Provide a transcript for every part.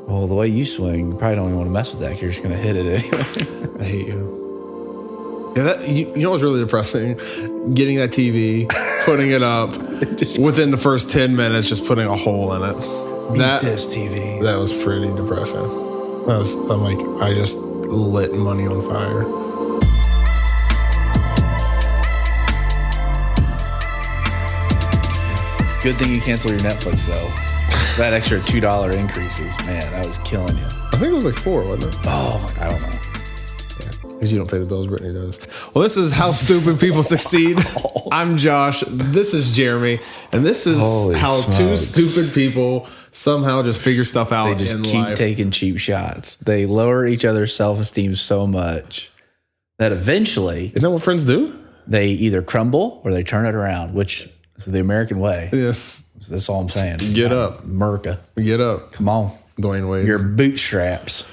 Well, the way you swing, you probably don't even want to mess with that 'cause you're just going to hit it anyway. I hate you. Yeah, that you know what's really depressing? Getting that TV, putting it up, within the first 10 minutes, just putting a hole in it. Eat this TV. That was pretty depressing. I'm like, I just lit money on fire. Good thing you canceled your Netflix, though. That extra $2 increases, man, that was killing you. I think it was like 4, wasn't it? Oh, I don't know. Because you don't pay the bills, Brittany does. Well, this is How Stupid People Succeed. I'm Josh. This is Jeremy. And this is Holy how smokes. two stupid people somehow just figure stuff out They just in keep life. taking cheap shots. They lower each other's self-esteem so much that eventually Isn't that what friends do? they either crumble or they turn it around, which is the American way. Yes. That's all I'm saying. Get up. America. Get up. Come on. Dwayne Wade. Your bootstraps.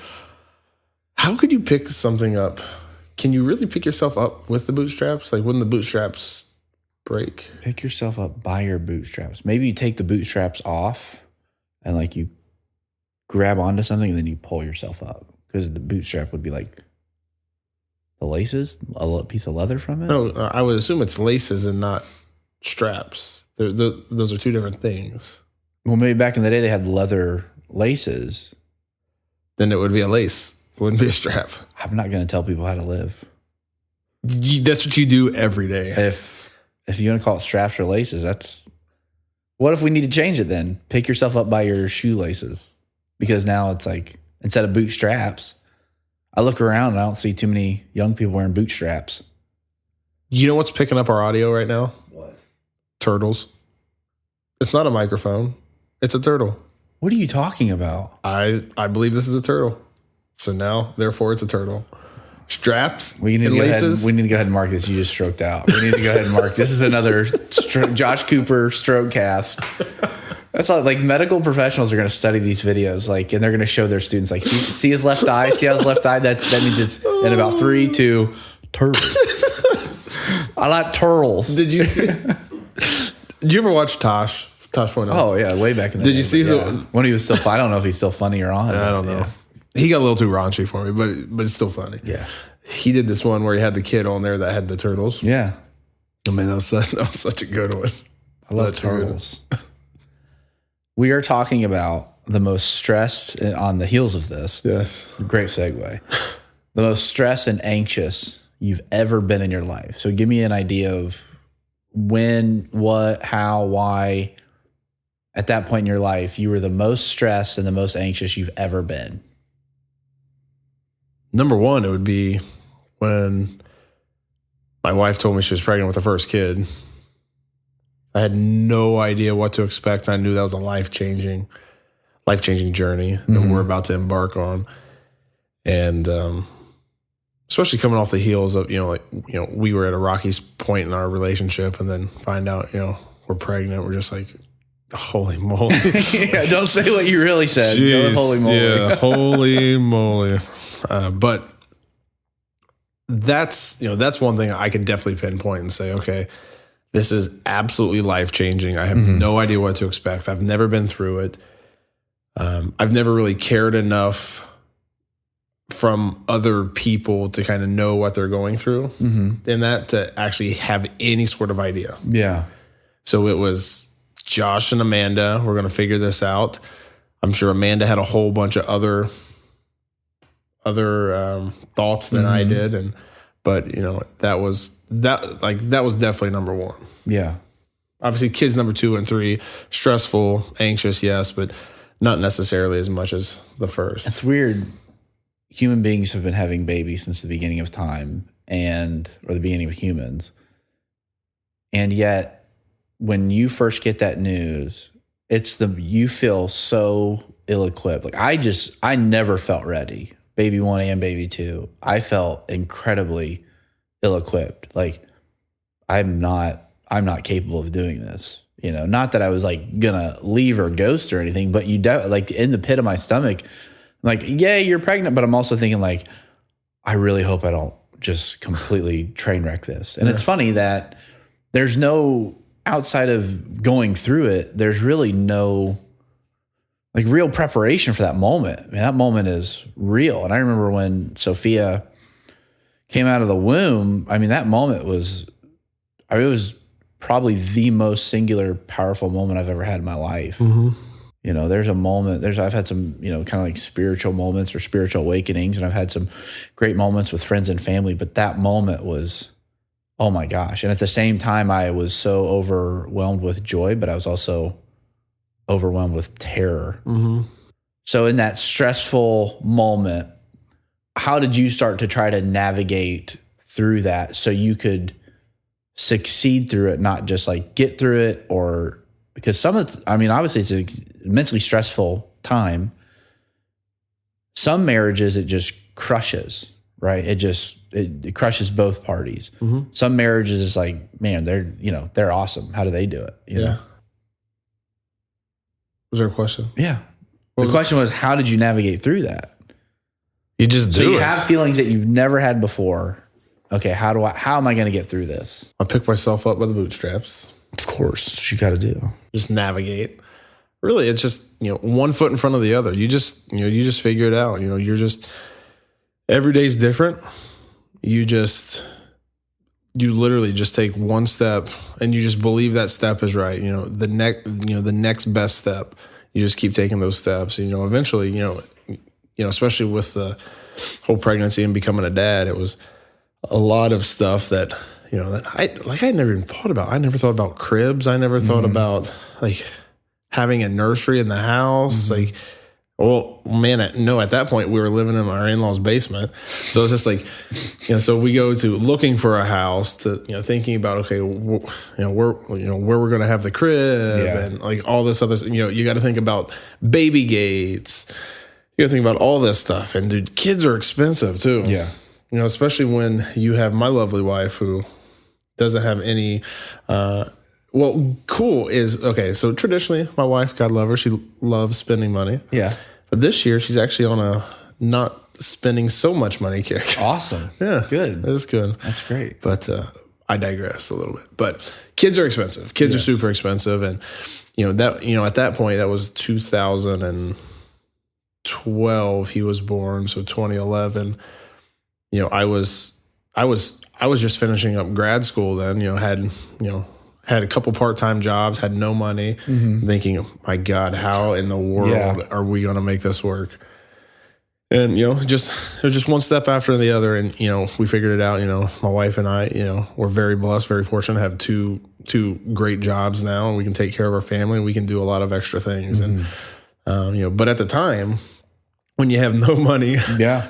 How could you pick something up? Can you really pick yourself up with the bootstraps? Like, wouldn't the bootstraps break? Pick yourself up by your bootstraps. Maybe you take the bootstraps off and like you grab onto something and then you pull yourself up because the bootstrap would be like the laces, a piece of leather from it. No, I would assume it's laces and not straps. Those are two different things. Well, maybe back in the day they had leather laces. Then it would be a lace. It wouldn't be a strap. I'm not going to tell people how to live. That's what you do every day. If you want to call it straps or laces, that's what if we need to change it then? Pick yourself up by your shoelaces. Because now it's like instead of bootstraps, I look around and I don't see too many young people wearing bootstraps. You know what's picking up our audio right now? What? Turtles. It's not a microphone. It's a turtle. What are you talking about? I believe this is a turtle. So now, therefore, it's a turtle. Straps We need, and to go ahead, laces. we need to go ahead and mark this. You just stroked out. We need to go ahead and mark. This is another Josh Cooper stroke cast. That's like medical professionals are going to study these videos, like, and they're going to show their students, like, see his left eye, see how his left eye. That means it's in about 3, 2, turtles. I like turtles. Did you see? Did you ever watch Tosh? Tosh.0? Oh yeah, way back in the Did day. you see but when he was still? I don't know if he's still funny or on. I don't know. Yeah. He got a little too raunchy for me, but it's still funny. Yeah. He did this one where he had the kid on there that had the turtles. Yeah. I mean, that was such a good one. I love Such a good one. turtles. We are talking about the most stressed on the heels of this. Yes. Great segue. The most stressed and anxious you've ever been in your life. So give me an idea of when, what, how, why, at that point in your life, you were the most stressed and the most anxious you've ever been. Number one, it would be when my wife told me she was pregnant with the first kid. I had no idea what to expect. I knew that was a life-changing journey that we're about to embark on. And especially coming off the heels of, we were at a rocky point in our relationship and then find out, we're pregnant. We're just like, holy moly. Yeah, don't say what you really said. Go with holy moly. Yeah, holy moly. But that's one thing I could definitely pinpoint and say, okay, this is absolutely life-changing. I have no idea what to expect. I've never been through it. I've never really cared enough from other people to kind of know what they're going through and that to actually have any sort of idea. Yeah. So it was Josh and Amanda. We're going to figure this out. I'm sure Amanda had a whole bunch of other thoughts than I did. But that was definitely number one. Yeah. Obviously kids number 2 and 3, stressful, anxious. Yes, but not necessarily as much as the first. It's weird. Human beings have been having babies since the beginning of time or the beginning of humans. And yet when you first get that news, you feel so ill-equipped. Like I never felt ready. Baby 1 and baby 2. I felt incredibly ill-equipped. Like I'm not capable of doing this. Not that I was like gonna leave or ghost or anything, but like in the pit of my stomach, I'm like, yeah, you're pregnant, but I'm also thinking like, I really hope I don't just completely train wreck this. And it's funny that there's no outside of going through it, there's really no like real preparation for that moment. I mean, that moment is real. And I remember when Sophia came out of the womb, I mean, that moment was, I mean, it was probably the most singular, powerful moment I've ever had in my life. You know, there's a moment, I've had some, you know, kind of like spiritual moments or spiritual awakenings, and I've had some great moments with friends and family, but that moment was, oh my gosh. And at the same time, I was so overwhelmed with joy, but I was also overwhelmed with terror. So in that stressful moment, how did you start to try to navigate through that so you could succeed through it, not just like get through it? Or because some of I mean, obviously it's an immensely stressful time. Some marriages, it just crushes, right? It crushes both parties. Some marriages is like, man, they're awesome. How do they do it? You know? Was there a question? Yeah. The question was, how did you navigate through that? You just do So you it. have feelings that you've never had before. Okay, how am I going to get through this? I pick myself up by the bootstraps. Of course, that's what you got to do. Just navigate. Really, it's just, you know, one foot in front of the other. You just figure it out. You know, you're just, every day's different. You literally just take one step and you just believe that step is right. You know, the next best step. You just keep taking those steps. You know, eventually, you know, especially with the whole pregnancy and becoming a dad, it was a lot of stuff that, you know, that I never even thought about. I never thought about cribs. I never thought about like having a nursery in the house. Like, well, man, at that point we were living in our in-laws' basement. So it's just like, you know, so we go to looking for a house to, you know, thinking about, okay, where we're going to have the crib and like all this other, you know, you got to think about baby gates. You got to think about all this stuff. And dude, kids are expensive too. Yeah. You know, especially when you have my lovely wife who doesn't have any, cool is, okay, so traditionally my wife, God love her, she loves spending money. Yeah. But this year she's actually on a not spending so much money kick. Awesome. Yeah. Good. That's good. That's great. But I digress a little bit. But kids are expensive. Kids are super expensive. And, you know, at that point, that was 2012 he was born. So 2011, you know, I was just finishing up grad school then, you know, had a couple part-time jobs, had no money, thinking, oh my God, how in the world are we going to make this work? And, you know, it was just one step after the other. And, you know, we figured it out. You know, my wife and I, you know, we're very blessed, very fortunate to have two great jobs now, and we can take care of our family and we can do a lot of extra things. And, you know, but at the time when you have no money,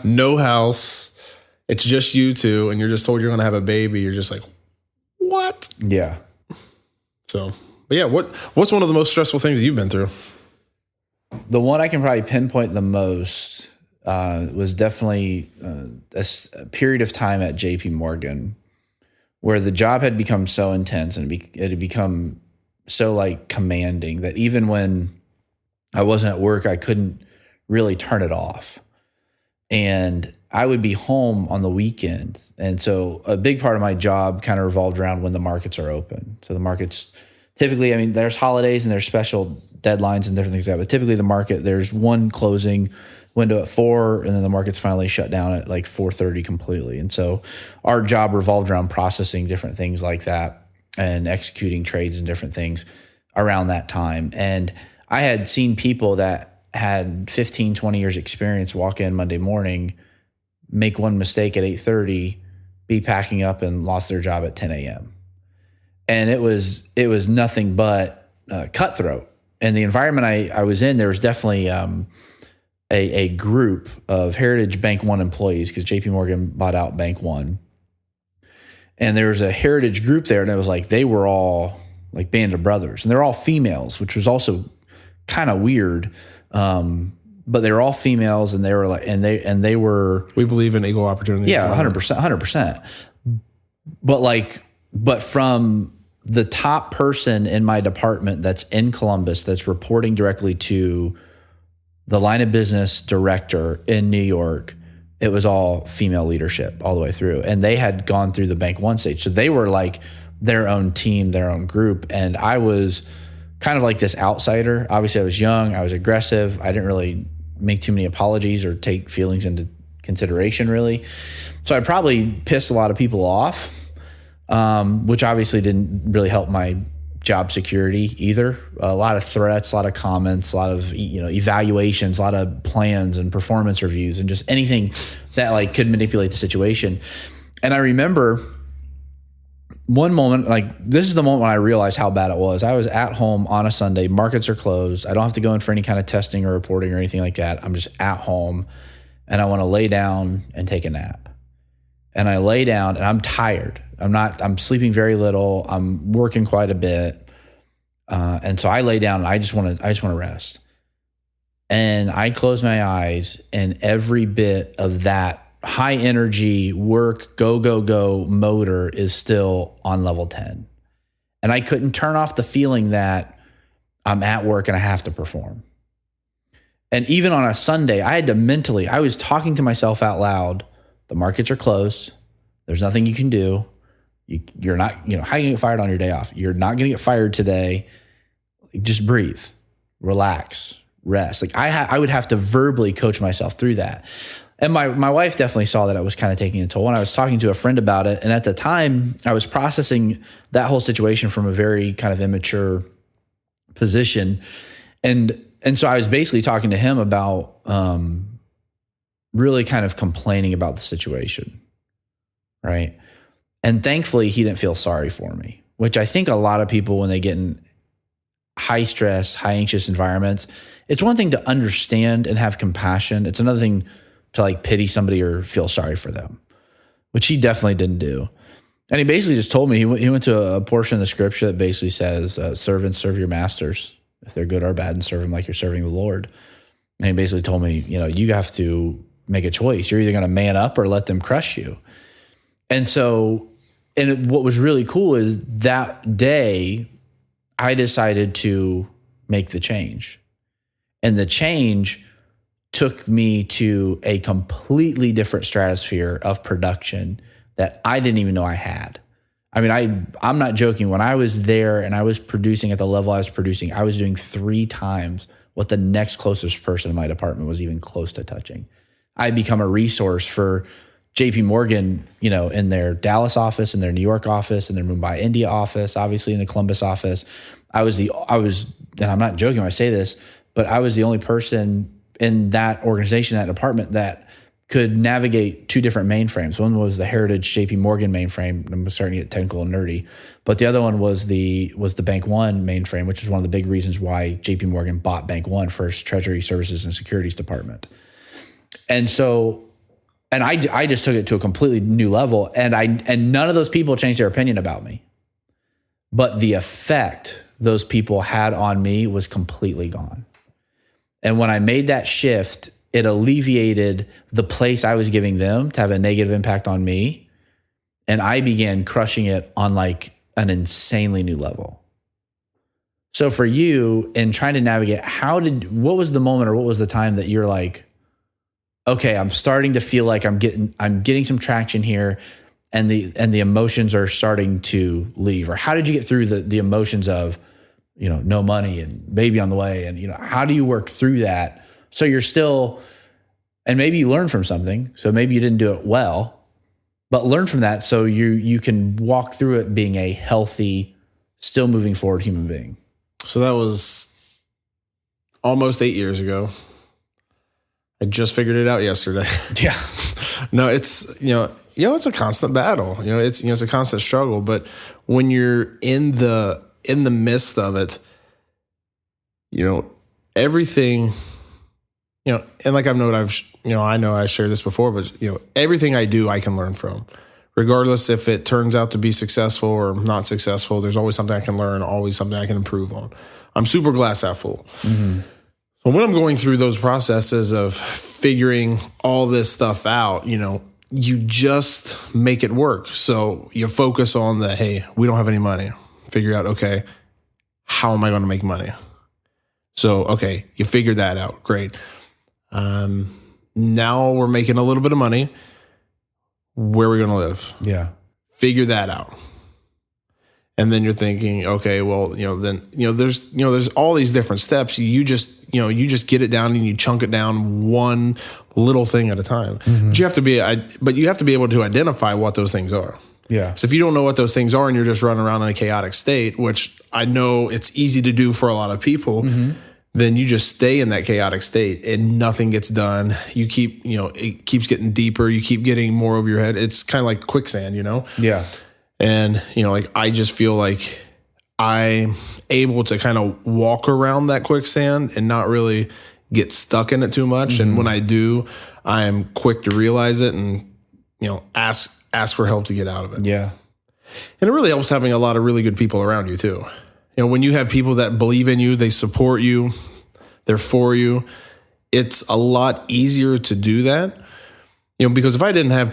no house, it's just you two, and you're just told you're going to have a baby, you're just like, what? Yeah. So, but yeah, what's one of the most stressful things that you've been through? The one I can probably pinpoint the most was definitely a period of time at JP Morgan where the job had become so intense and it had become so like commanding that even when I wasn't at work, I couldn't really turn it off. And I would be home on the weekend. And so a big part of my job kind of revolved around when the markets are open. So the markets typically, I mean, there's holidays and there's special deadlines and different things like that. But typically the market, there's one closing window at 4 and then the market's finally shut down at like 4:30 completely. And so our job revolved around processing different things like that and executing trades and different things around that time. And I had seen people that had 15, 20 years experience walk in Monday morning, make one mistake at 8:30, be packing up and lost their job at 10 a.m. And it was nothing but cutthroat. And the environment I was in, there was definitely a group of Heritage Bank One employees because JP Morgan bought out Bank One. And there was a Heritage group there, and it was like they were all like band of brothers. And they're all females, which was also kind of weird. But they were all females, and they were like, and they were. We believe in equal opportunity. Yeah, 100%. But from the top person in my department that's in Columbus, that's reporting directly to the line of business director in New York, it was all female leadership all the way through, and they had gone through the Bank One stage, so they were like their own team, their own group, and I was kind of like this outsider. Obviously, I was young, I was aggressive. I didn't really make too many apologies or take feelings into consideration, really. So I probably pissed a lot of people off, which obviously didn't really help my job security either. A lot of threats, a lot of comments, a lot of evaluations, a lot of plans and performance reviews, and just anything that like could manipulate the situation. And I remember one moment, like this is the moment when I realized how bad it was. I was at home on a Sunday, markets are closed. I don't have to go in for any kind of testing or reporting or anything like that. I'm just at home and I want to lay down and take a nap. And I lay down and I'm tired. I'm sleeping very little. I'm working quite a bit. And so I lay down and I just want to rest. And I close my eyes and every bit of that high energy work, go motor is still on level 10. And I couldn't turn off the feeling that I'm at work and I have to perform. And even on a Sunday, I was talking to myself out loud. The markets are closed. There's nothing you can do. You're not, how are you going to get fired on your day off? You're not going to get fired today. Just breathe, relax, rest. Like I would have to verbally coach myself through that. And my wife definitely saw that I was kind of taking a toll. And I was talking to a friend about it. And at the time, I was processing that whole situation from a very kind of immature position. And so I was basically talking to him about really kind of complaining about the situation, right? And thankfully, he didn't feel sorry for me, which I think a lot of people, when they get in high stress, high anxious environments, it's one thing to understand and have compassion. It's another thing to like pity somebody or feel sorry for them, which he definitely didn't do. And he basically just told me, he went to a portion of the scripture that basically says, servants, serve your masters, if they're good or bad, and serve them like you're serving the Lord. And he basically told me, you have to make a choice. You're either going to man up or let them crush you. And so, what was really cool is that day I decided to make the change. And the change took me to a completely different stratosphere of production that I didn't even know I had. I mean, I'm not joking. When I was there and I was producing at the level I was producing, I was doing 3 times what the next closest person in my department was even close to touching. I had become a resource for JP Morgan, in their Dallas office, in their New York office, in their Mumbai, India office, obviously in the Columbus office. I was, and I'm not joking when I say this, but I was the only person in that organization, that department, that could navigate 2 different mainframes. One was the Heritage JP Morgan mainframe. I'm starting to get technical and nerdy, but the other one was the Bank One mainframe, which is one of the big reasons why JP Morgan bought Bank One for its Treasury Services and Securities Department. And so, and I just took it to a completely new level, and none of those people changed their opinion about me, but the effect those people had on me was completely gone. And when I made that shift, it alleviated the place I was giving them to have a negative impact on me. And I began crushing it on like an insanely new level. So for you, in trying to navigate, what was the moment or what was the time that you're like, okay, I'm starting to feel like I'm getting some traction here, and the emotions are starting to leave? Or how did you get through the emotions of, no money and baby on the way? And, how do you work through that? So you're still, and maybe you learn from something. So maybe you didn't do it well, but learn from that so you can walk through it being a healthy, still moving forward human being. So that was almost 8 years ago. I just figured it out yesterday. Yeah. No, it's, it's a constant battle. It's a constant struggle. But when you're in the midst of it, everything, and like I know I shared this before, but everything I do, I can learn from, regardless if it turns out to be successful or not successful. There's always something I can learn, always something I can improve on. I'm super glass half full. Mm-hmm. So when I'm going through those processes of figuring all this stuff out, you just make it work. So you focus on hey, we don't have any money. Figure out, okay, how am I going to make money? So, okay, you figured that out. Great. Now we're making a little bit of money. Where are we going to live? Yeah. Figure that out. And then you're thinking, okay, well, there's all these different steps. You just get it down and you chunk it down one little thing at a time. But you have to be able to identify what those things are. Yeah. So if you don't know what those things are and you're just running around in a chaotic state, which I know it's easy to do for a lot of people, then you just stay in that chaotic state and nothing gets done. You keep, it keeps getting deeper. You keep getting more over your head. It's kind of like quicksand, Yeah. And, I just feel like I'm able to kind of walk around that quicksand and not really get stuck in it too much. And when I do, I'm quick to realize it and, ask for help to get out of it. Yeah. And it really helps having a lot of really good people around you too. When you have people that believe in you, they support you, they're for you, it's a lot easier to do that. Because if I didn't have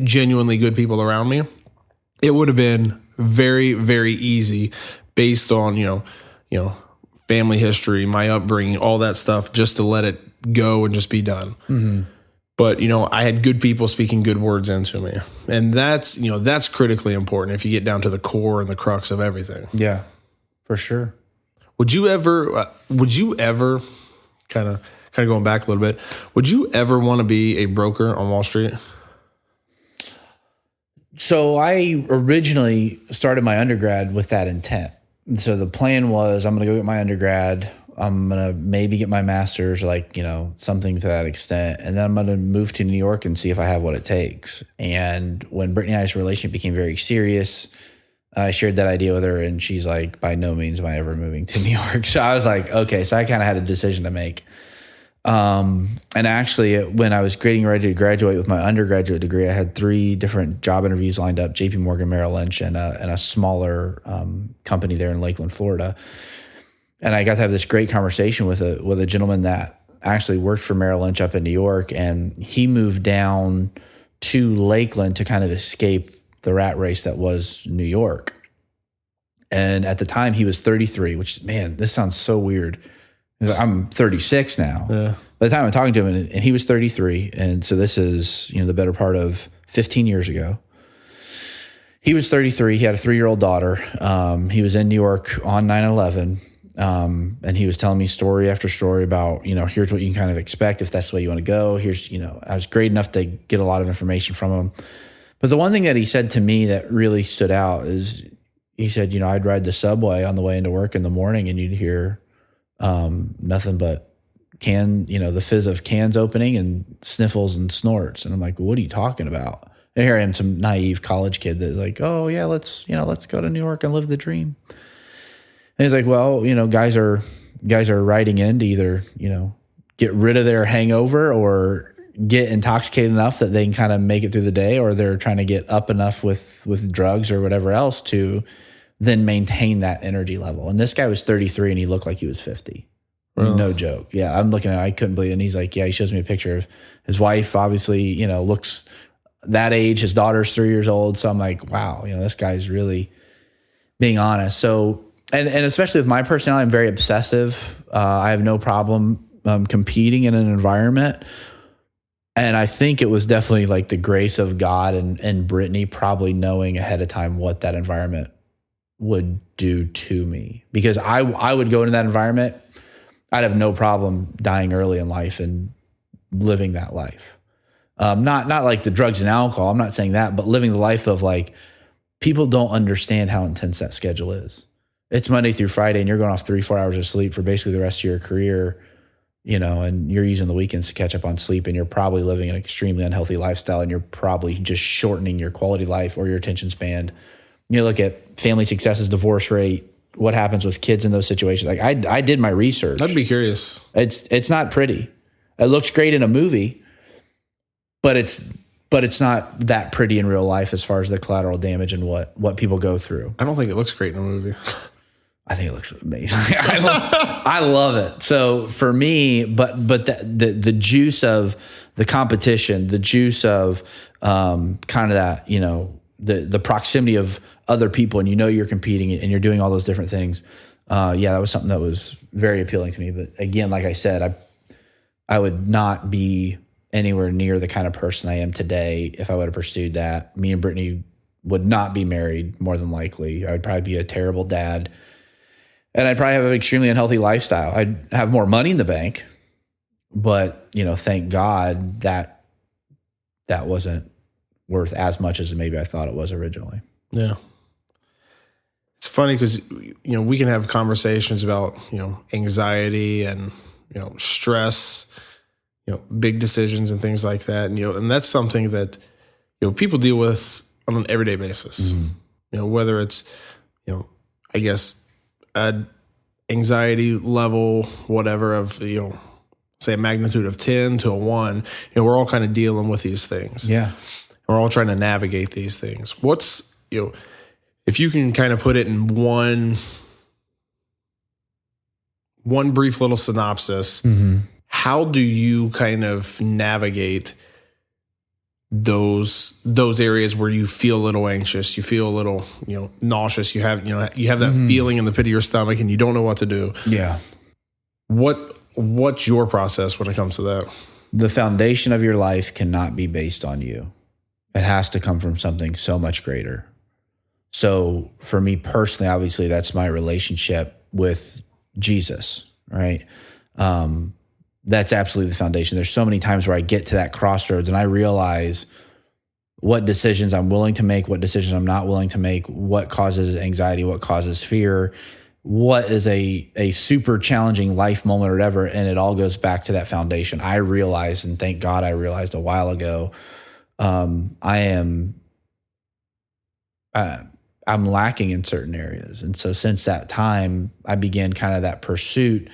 genuinely good people around me, it would have been very, very easy based on, family history, my upbringing, all that stuff, just to let it go and just be done. But, I had good people speaking good words into me. And that's critically important if you get down to the core and the crux of everything. Yeah, for sure. Would you ever kind of going back a little bit, would you ever want to be a broker on Wall Street? So I originally started my undergrad with that intent. So the plan was I'm going to go get my undergrad. I'm going to maybe get my master's, something to that extent. And then I'm going to move to New York and see if I have what it takes. And when Brittany and I's relationship became very serious, I shared that idea with her and she's like, by no means am I ever moving to New York. So I was like, okay, so I kind of had a decision to make. And actually when I was getting ready to graduate with my undergraduate degree, I had 3 different job interviews lined up, JP Morgan, Merrill Lynch, and a smaller company there in Lakeland, Florida. And I got to have this great conversation with a gentleman that actually worked for Merrill Lynch up in New York. And he moved down to Lakeland to kind of escape the rat race that was New York. And at the time he was 33, which, man, this sounds so weird. I'm 36 now. Yeah. By the time I'm talking to him, and he was 33. And so this is, the better part of 15 years ago. He was 33. He had a 3-year-old daughter. He was in New York on 9/11. And he was telling me story after story about, here's what you can kind of expect if that's the way you want to go. Here's, I was great enough to get a lot of information from him. But the one thing that he said to me that really stood out is he said, I'd ride the subway on the way into work in the morning and you'd hear nothing but the fizz of cans opening and sniffles and snorts. And I'm like, what are you talking about? And here I am, some naive college kid that's like, oh yeah, let's go to New York and live the dream. And he's like, well, guys are riding in to either, get rid of their hangover or get intoxicated enough that they can kind of make it through the day, or they're trying to get up enough with drugs or whatever else to then maintain that energy level. And this guy was 33 and he looked like he was 50. Oh. No joke. Yeah. I'm looking at it. I couldn't believe it. And he's like, yeah, he shows me a picture of his wife, obviously, looks that age. His daughter's 3 years old. So I'm like, wow, this guy's really being honest. So, and especially with my personality, I'm very obsessive. I have no problem competing in an environment. And I think it was definitely like the grace of God and Brittany probably knowing ahead of time what that environment would do to me. Because I would go into that environment, I'd have no problem dying early in life and living that life. Not like the drugs and alcohol, I'm not saying that, but living the life of like, people don't understand how intense that schedule is. It's Monday through Friday and you're going off 3-4 hours of sleep for basically the rest of your career, and you're using the weekends to catch up on sleep, and you're probably living an extremely unhealthy lifestyle, and you're probably just shortening your quality of life or your attention span. You look at family successes, divorce rate, what happens with kids in those situations. Like I did my research. I'd be curious. It's not pretty. It looks great in a movie, but it's not that pretty in real life as far as the collateral damage and what people go through. I don't think it looks great in a movie. I think it looks amazing. I love it. So for me, but the juice of the competition, the juice of kind of that, the proximity of other people, and you're competing and you're doing all those different things. That was something that was very appealing to me. But again, like I said, I would not be anywhere near the kind of person I am today if I would have pursued that. Me and Brittany would not be married more than likely. I'd probably be a terrible dad. And I'd probably have an extremely unhealthy lifestyle. I'd have more money in the bank, but thank God that wasn't worth as much as maybe I thought it was originally. Yeah. It's funny because, we can have conversations about, anxiety and, stress, big decisions and things like that. And that's something that, people deal with on an everyday basis, whether it's, I guess, anxiety level, whatever of, say a magnitude of 10 to a 1, we're all kind of dealing with these things. Yeah. We're all trying to navigate these things. What's, if you can kind of put it in one brief little synopsis, how do you kind of navigate those areas where you feel a little anxious, you feel a little, nauseous, you have that feeling in the pit of your stomach and you don't know what to do? Yeah. What's your process when it comes to that? The foundation of your life cannot be based on you. It has to come from something so much greater. So for me personally, obviously that's my relationship with Jesus, right? That's absolutely the foundation. There's so many times where I get to that crossroads and I realize what decisions I'm willing to make, what decisions I'm not willing to make, what causes anxiety, what causes fear, what is a super challenging life moment or whatever. And it all goes back to that foundation. I realized, and thank God I realized a while ago, I'm lacking in certain areas. And so since that time, I began kind of that pursuit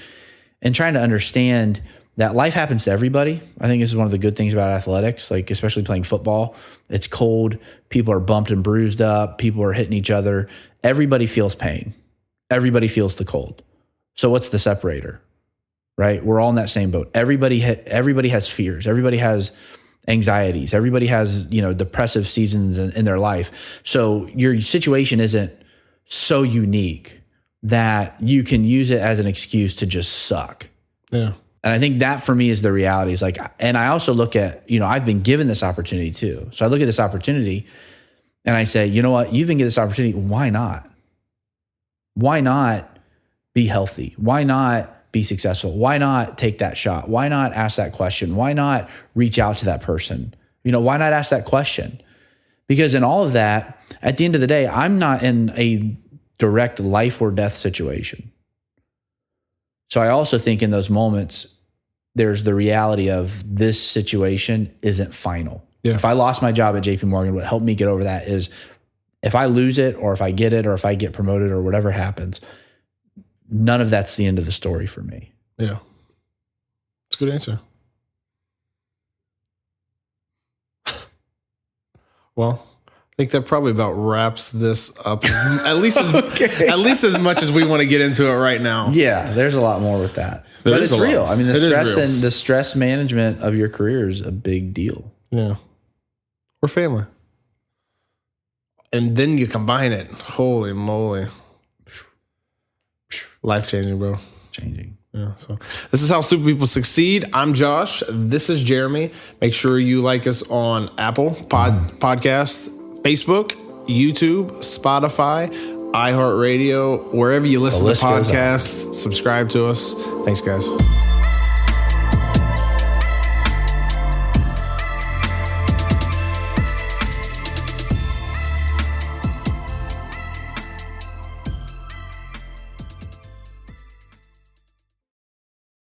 and trying to understand that life happens to everybody. I think this is one of the good things about athletics, like especially playing football. It's cold. People are bumped and bruised up. People are hitting each other. Everybody feels pain. Everybody feels the cold. So what's the separator, right? We're all in that same boat. Everybody has fears. Everybody has anxieties. Everybody has, depressive seasons in their life. So your situation isn't so unique that you can use it as an excuse to just suck. Yeah. And I think that for me is the reality. Is like, and I also look at, I've been given this opportunity too. So I look at this opportunity and I say, you know what? You've been given this opportunity. Why not? Why not be healthy? Why not be successful? Why not take that shot? Why not ask that question? Why not reach out to that person? Why not ask that question? Because in all of that, at the end of the day, I'm not in a direct life or death situation. So I also think in those moments, there's the reality of this situation isn't final. Yeah. If I lost my job at JP Morgan, what helped me get over that is if I lose it or if I get it or if I get promoted or whatever happens, none of that's the end of the story for me. Yeah. It's a good answer. Well, I think that probably about wraps this up, at least as much as we want to get into it right now. Yeah, there's a lot more with that. But it's real. I mean, the stress management of your career is a big deal. Yeah. We're family. And then you combine it. Holy moly. Life-changing, bro. Changing. Yeah. So this is How Stupid People Succeed. I'm Josh. This is Jeremy. Make sure you like us on Apple Podcast, Facebook, YouTube, Spotify, iHeartRadio, wherever you listen to podcasts. Subscribe to us. Thanks, guys.